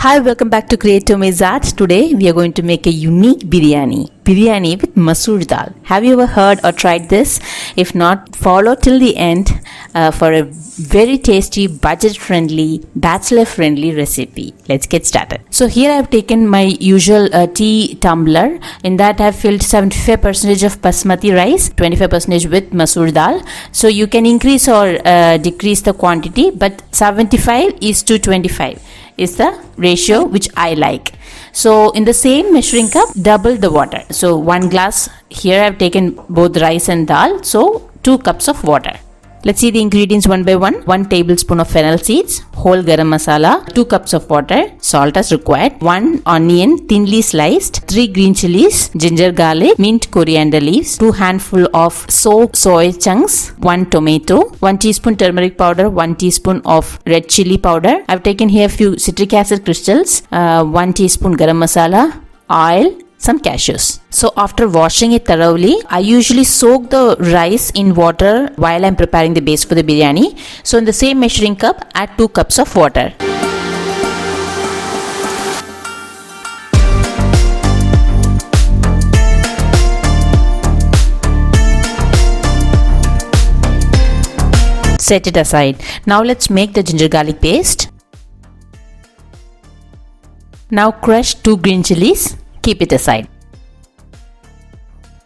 Hi, welcome back to Create Art. Today we are going to make a unique biryani. Biryani with Masoor Dal. Have you ever heard or tried this? If not, follow till the end for a very tasty, budget-friendly, bachelor-friendly recipe. Let's get started. So here I have taken my usual tea tumbler. In that I have filled 75% of basmati rice, 25% with Masoor Dal. So you can increase or decrease the quantity, but 75 is to 25 is the ratio which I like. So in the same measuring cup, double the water. So 1 glass, here I have taken both rice and dal, so 2 cups of water. Let's see the ingredients one by one. 1 tablespoon of fennel seeds, whole garam masala, 2 cups of water, salt as required, 1 onion thinly sliced, 3 green chilies, ginger garlic, mint coriander leaves, 2 handful of soaked soy chunks, 1 tomato, 1 teaspoon turmeric powder, 1 teaspoon of red chili powder. I've taken here few citric acid crystals, 1 teaspoon garam masala, oil, some cashews. So after washing it thoroughly, I usually soak the rice in water while I'm preparing the base for the biryani. So in the same measuring cup, add 2 cups of water. Set it aside. Now let's make the ginger garlic paste. Now crush 2 green chilies. Keep it aside.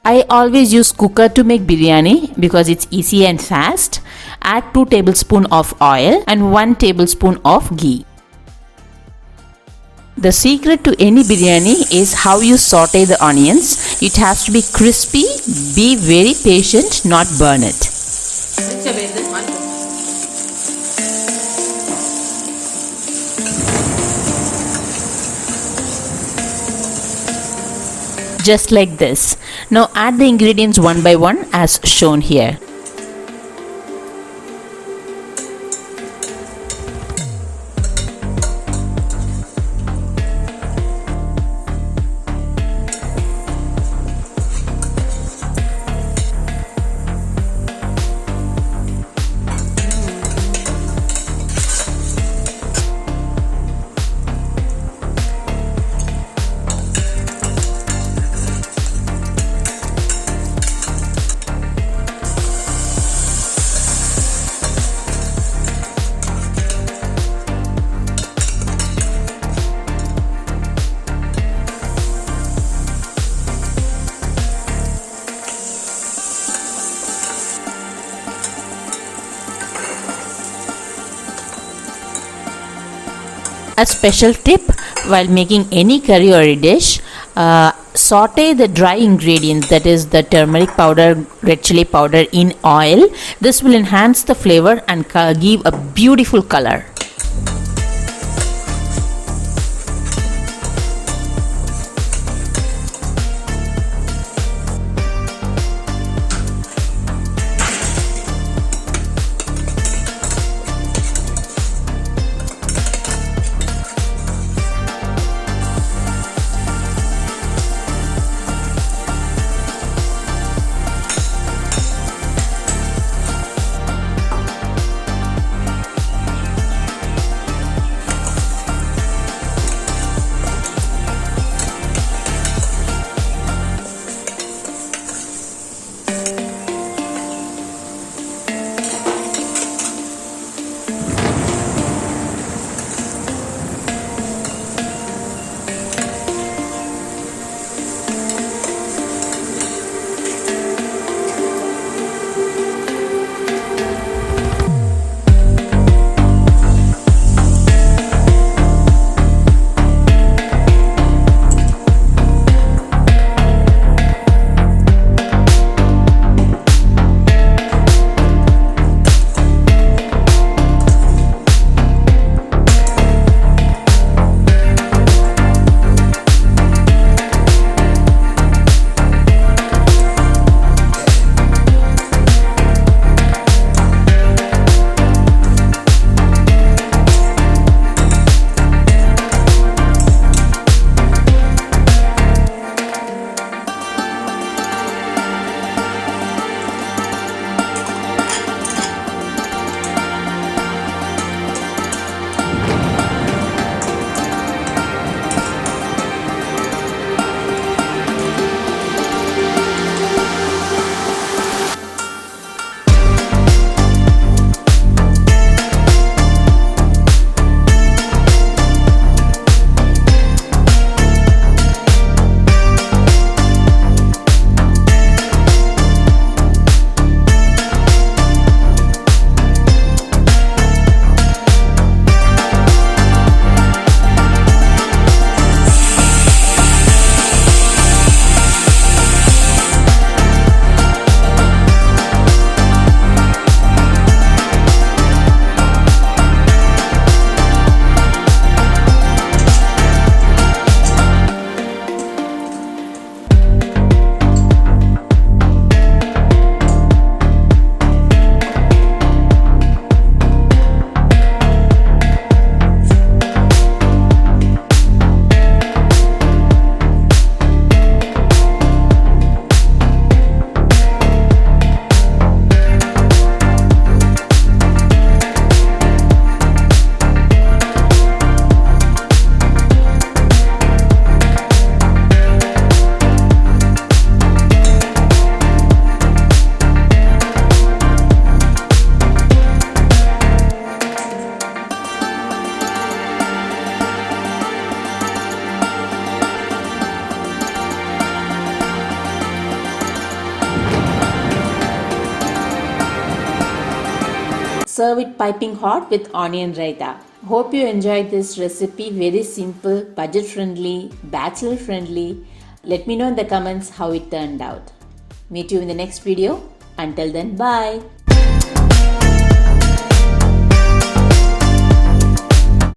I always use cooker to make biryani because it's easy and fast. Add 2 tablespoons of oil and 1 tablespoon of ghee. The secret to any biryani is how you saute the onions. It has to be crispy. Be very patient, not burn it. Just like this. Now add the ingredients one by one as shown here. A special tip while making any curry or a dish, saute the dry ingredients, that is the turmeric powder, red chili powder, in oil. This will enhance the flavor and give a beautiful color. serve it piping hot with onion raita. Hope you enjoyed this recipe. Very simple, budget friendly, bachelor friendly. Let me know in the comments how it turned out. Meet you in the next video. Until then, bye.